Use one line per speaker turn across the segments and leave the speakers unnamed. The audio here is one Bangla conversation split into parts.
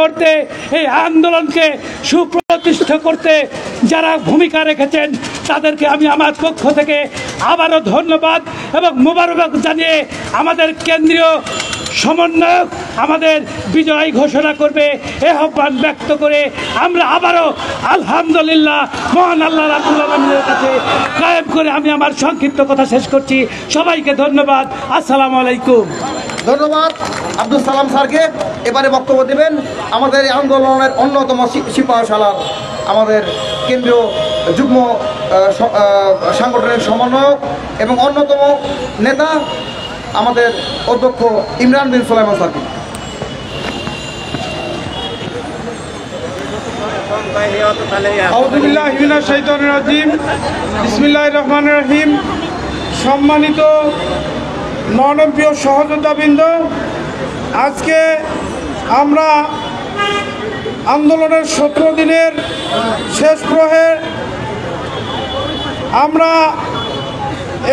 করতে, এই আন্দোলনকে সুপ্রতিষ্ঠা করতে যারা ভূমিকা রেখেছেন তাদেরকে আমি আমার পক্ষ থেকে আবারও ধন্যবাদ এবং মোবারকবাদ জানিয়ে আমাদের কেন্দ্রীয় সমন্বয়ক আমাদের বিজয় ঘোষণা করবে এ আহ্বান ব্যক্ত করে আমরা আবারও আলহামদুলিল্লাহ মহান আল্লাহ রাব্বুল আলামিনের কাছে কায়েম করে আমি আমার সংক্ষিপ্ত কথা শেষ করছি। সবাইকে ধন্যবাদ। আসসালামু আলাইকুম।
ধন্যবাদ আব্দুল সালাম স্যারকে। এবারে বক্তব্য দেবেন আমাদের এই আন্দোলনের অন্যতম সিপাহসালার আমাদের কেন্দ্রীয় যুগ্ম সাংগঠনিক সমন্বয়ক এবং অন্যতম নেতা আমাদের অধ্যক্ষ ইমরান বিন সুলাইমান স্যারকে।
আউযু বিল্লাহি মিনাশ শাইতানির রাজিম। বিসমিল্লাহির রহমানির রহিম। সম্মানিত নয়নপ্রিয় সহযোদ্ধাবৃন্দ, আজকে আমরা আন্দোলনের 17 দিনের শেষ প্রহরে আমরা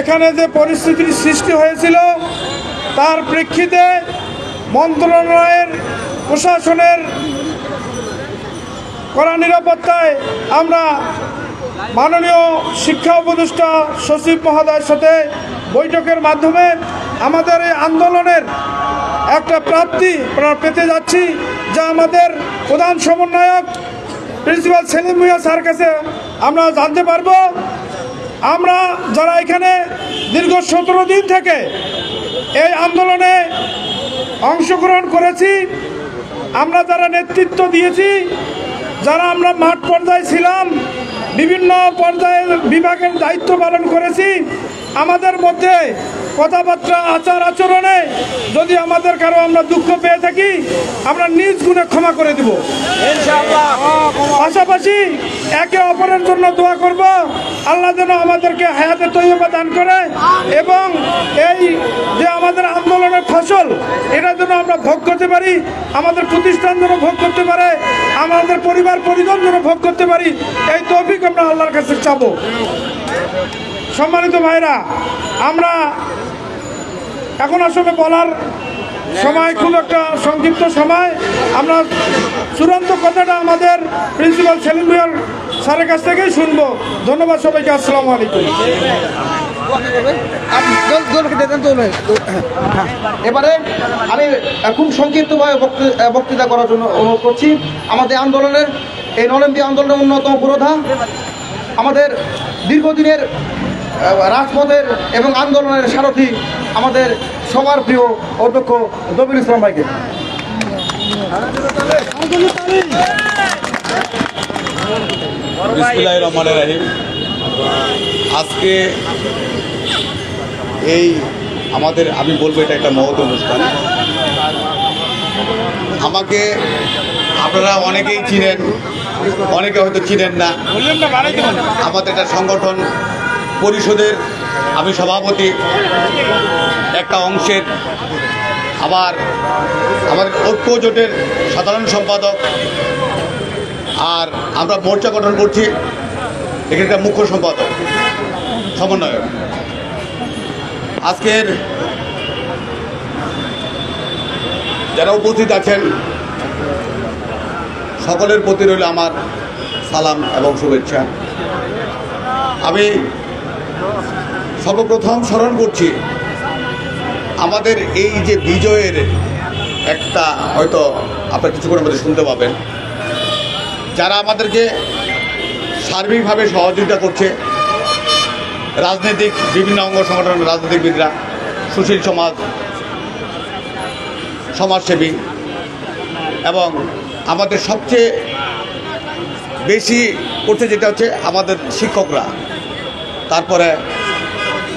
এখানে যে পরিস্থিতির সৃষ্টি হয়েছিল তার প্রেক্ষিতে মন্ত্রণালয়ের প্রশাসনের কড়া নিরাপত্তায় আমরা মাননীয় শিক্ষা উপদেষ্টা সচিব মহোদয়ের সাথে বৈঠকের মাধ্যমে আমাদের এই আন্দোলনের একটা প্রাপ্তি পেতে যাচ্ছি, যা আমাদের প্রধান সমন্বয়ক প্রিন্সিপাল সেলিম ভূঁইয়া স্যার কাছে আমরা জানতে পারবো। আমরা যারা এখানে দীর্ঘ 17 দিন থেকে এই আন্দোলনে অংশগ্রহণ করেছি, আমরা যারা নেতৃত্ব দিয়েছি, যারা আমরা মাঠ পর্যায়ে ছিলাম, বিভিন্ন পর্যায়ে বিভাগের দায়িত্ব পালন করেছি, আমাদের মধ্যে কথাবার্তা আচার আচরণে যদি আমাদের কারো আমরা দুঃখ পেয়ে থাকি আমরা নিজ গুণে ক্ষমা করে দেব ইনশাআল্লাহ। পাশাপাশি একে অপরের জন্য দোয়া করব, আল্লাহ যেন আমাদেরকে হায়াতে তৈয়বা দান করে এবং এই যে আমাদের আন্দোলনের ফসল এটা যেন আমরা ভোগ করতে পারি, আমাদের প্রতিষ্ঠান যেন ভোগ করতে পারে, আমাদের পরিবার পরিজন যেন ভোগ করতে পারি, এই তৌফিক আমরা আল্লাহর কাছে চাবো। সম্মানিত ভাইরা, আমরা এখন আসলে বলার সময় খুব একটা সংক্ষিপ্ত সময়, আমরা চূড়ান্ত কথাটা আমাদের প্রিন্সিপাল সেলিম ভূঁইয়া স্যারের কাছ থেকেই শুনবো। ধন্যবাদ সবাইকে। আসসালামু আলাইকুম।
এবারে আমি খুব সংক্ষিপ্তভাবে বক্তৃতা করার জন্য অনুরোধ করছি আমাদের আন্দোলনের এই নলেন্দ্রী আন্দোলনের অন্যতম পুরোধা, আমাদের দীর্ঘদিনের রাজপথের এবং আন্দোলনের সারথি আমাদের সবার প্রিয় অধ্যক্ষ দবির ইসলাম ভাইকে।
বিসমিল্লাহির রহমানির রহিম। আজকে এই আমাদের আমি বলবো এটা একটা মহৎ অনুষ্ঠান। আমাকে আপনারা অনেকেই চিনেন, অনেকে হয়তো চিনেন না। আমাদের একটা সংগঠন পরিষদের আমি সভাপতি একটা অংশের, আবার আমাদের ঐক্য জোটের সাধারণ সম্পাদক, আর আমরা মোর্চা গঠন করছি এখানকার মুখ্য সম্পাদক সমন্বয়ক। আজকের যারা উপস্থিত আছেন সকলের প্রতি রইল আমার সালাম এবং শুভেচ্ছা। আমি সর্বপ্রথম স্মরণ করছি আমাদের এই যে বিজয়ের একটা, হয়তো আপনারা কিছুক্ষণের মধ্যে শুনতে পাবেন, যারা আমাদেরকে সার্বিকভাবে সহযোগিতা করছে, রাজনৈতিক বিভিন্ন অঙ্গ সংগঠনের রাজনীতিবিদরা, সুশীল সমাজ, সমাজসেবী এবং আমাদের সবচেয়ে বেশি করছে যেটা হচ্ছে আমাদের শিক্ষকরা, তারপরে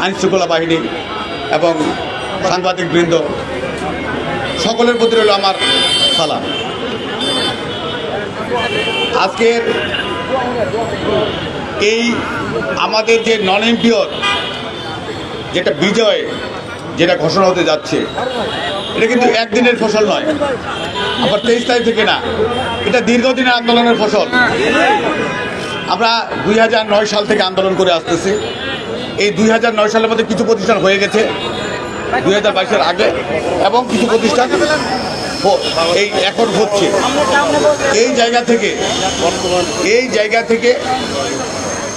আইনশৃঙ্খলা বাহিনী এবং সাংবাদিকবৃন্দ, সকলের প্রতি রইল আমার সালাম। আজকের এই আমাদের যে নন এমপিওর যেটা বিজয় যেটা ঘোষণা হতে যাচ্ছে, এটা কিন্তু একদিনের ফসল নয়, আবার 23 তারিখ থেকে না, এটা দীর্ঘদিনের আন্দোলনের ফসল। আমরা 2009 সাল থেকে আন্দোলন করে আসতেছি। এই 2009 সালের মধ্যে কিছু প্রতিষ্ঠান হয়ে গেছে 2022-এর আগে, এবং কিছু প্রতিষ্ঠান এই এখন হচ্ছে। এই জায়গা থেকে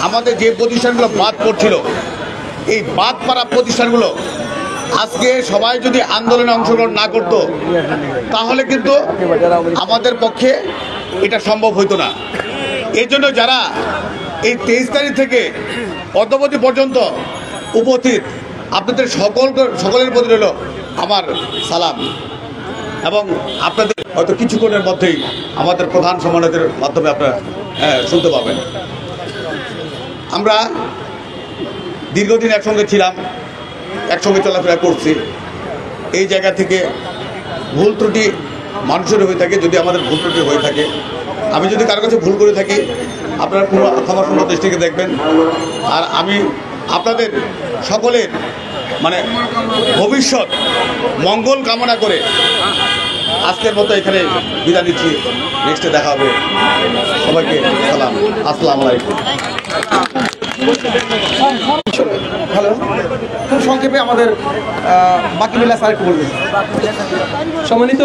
আমাদের যে প্রতিষ্ঠানগুলো বাদ পড়ছিল, এই বাদ পড়া প্রতিষ্ঠানগুলো আজকে সবাই যদি আন্দোলনে অংশগ্রহণ না করত, তাহলে কিন্তু আমাদের পক্ষে এটা সম্ভব হইতো না। এই জন্য যারা এই 23 তারিখ থেকে অদ্যাবধি পর্যন্ত উপস্থিত, আপনাদের সকলের প্রতি রইল আমার সালাম। এবং আপনাদের হয়তো কিছুক্ষণের মধ্যেই আমাদের প্রধান সম্মানকের মাধ্যমে আপনারা শুনতে পাবেন। আমরা দীর্ঘদিন একসঙ্গে ছিলাম, একসঙ্গে চলাফেরা করছি। এই জায়গা থেকে ভুল ত্রুটি মানুষের হয়ে থাকে। যদি আমাদের ভুল ত্রুটি হয়ে থাকে, আমি যদি কারো কাছে ভুল করে থাকি, আপনারা পুরো ক্ষমা সুন্দর দৃষ্টিকে দেখবেন। আর আমি আপনাদের সকলের ভবিষ্যৎ মঙ্গল কামনা করে আজকের মতো এখানে বিদায় নিচ্ছি। নেক্সটে দেখা হবে। সবাইকে সালাম, আসসালামু আলাইকুম।
হ্যালো, খুব সংক্ষেপে আমাদের বাকি মিলা স্যার একটু বলবেন।
সম্মানিত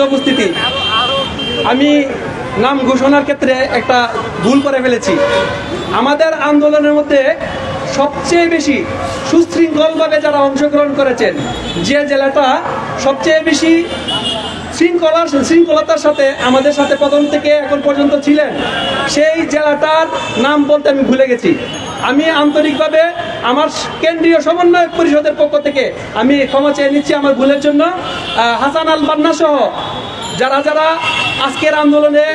উপস্থিতি, আমি নাম ঘোষণার ক্ষেত্রে একটা ভুল করে ফেলেছি। আমাদের আন্দোলনের মধ্যে সবচেয়ে বেশি সুশৃঙ্খলভাবে যারা অংশগ্রহণ করেছেন, যে জেলাটা সবচেয়ে বেশি শৃঙ্খলতার সাথে আমাদের সাথে প্রথম থেকে এখন পর্যন্ত ছিলেন, সেই জেলাটার নাম বলতে আমি ভুলে গেছি। আমি আন্তরিকভাবে আমার কেন্দ্রীয় সমন্বয়ক পরিষদের পক্ষ থেকে আমি ক্ষমা চেয়ে নিচ্ছি আমার ভুলের জন্য। হাসান আল বান্না সহ যারা যারা আজকের আন্দোলনে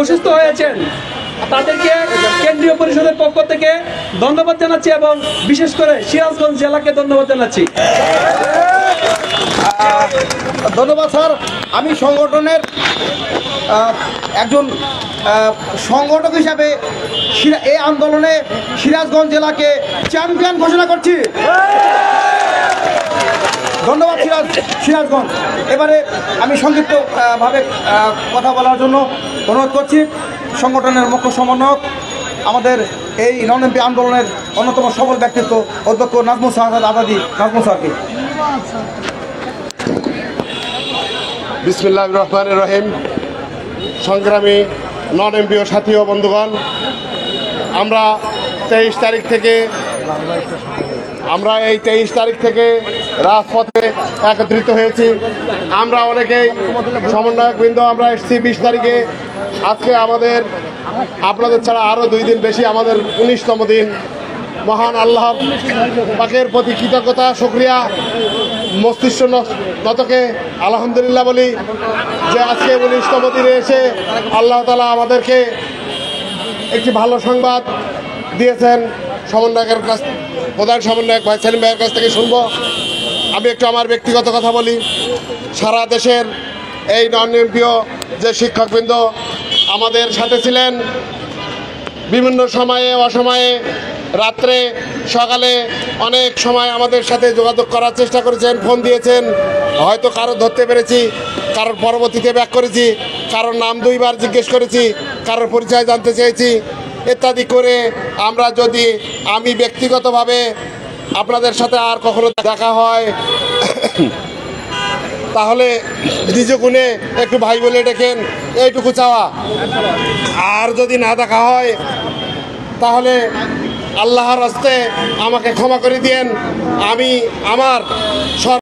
অসুস্থ হয়েছেন, তাদেরকে কেন্দ্রীয় পরিষদের পক্ষ থেকে ধন্যবাদ জানাচ্ছি এবং বিশেষ করে সিরাজগঞ্জ জেলাকে ধন্যবাদ জানাচ্ছি।
ধন্যবাদ স্যার। আমি সংগঠনের একজন সংগঠক হিসাবে এই আন্দোলনে সিরাজগঞ্জ জেলাকে চ্যাম্পিয়ন ঘোষণা করছি। ধন্যবাদ সিরাজগঞ্জ। এবারে আমি সংক্ষিপ্ত ভাবে কথা বলার জন্য অনুরোধ করছি সংগঠনের মুখ্য সমন্বয়ক, আমাদের এই নন-এমপি আন্দোলনের অন্যতম সফল ব্যক্তিত্ব অধ্যক্ষ নাজমুল শাহাদাত আজাদী, নাজমুল স্যারকে।
বিসমিল্লাহির রহমানির রহিম। সংগ্রামী নন-এমপি ও সাথী ও বন্ধুগণ, আমরা এই 23 তারিখ থেকে রাজপথে একত্রিত হয়েছি। আমরা অনেকেই সমন্বয়কবৃন্দ আমরা এসেছি 20 তারিখে। আজকে আপনাদের ছাড়া আরও 2 দিন বেশি, আমাদের 19তম দিন। মহান আল্লাহ পাকের প্রতি কৃতজ্ঞতা, শুকরিয়া, মস্তিষ্ক নতকে আলহামদুলিল্লাহ বলি যে আজকে 19তম দিনে এসে আল্লাহ তাআলা আমাদেরকে একটি ভালো সংবাদ দিয়েছেন। সমন্বয়কের প্রধান সমন্বয়ক ভাই সেলিম ভাইয়ের কাছ থেকে শুনবো। আমি একটু আমার ব্যক্তিগত কথা বলি। সারা দেশের এই নন-এমপিও যে শিক্ষকবৃন্দ আমাদের সাথে ছিলেন, বিভিন্ন সময়ে অসময়ে, রাত্রে সকালে অনেক সময় আমাদের সাথে যোগাযোগ করার চেষ্টা করেছেন, ফোন দিয়েছেন। হয়তো কারো ধরতে পেরেছি, কারোর পরবর্তীতে ব্যাক করেছি, কারোর নাম 2 বার জিজ্ঞেস করেছি, কারোর পরিচয় জানতে চেয়েছি ইত্যাদি করে আমি ব্যক্তিগতভাবে আপনাদের সাথে আর কখনো দেখা হয় তাহলে নিজ গুণে একটু ভাই বলে ডেকেন, এইটুকু চাওয়া। আর যদি না দেখা হয় তাহলে আল্লাহর হস্তে আমাকে ক্ষমা করে দিয়েন। আমি আমার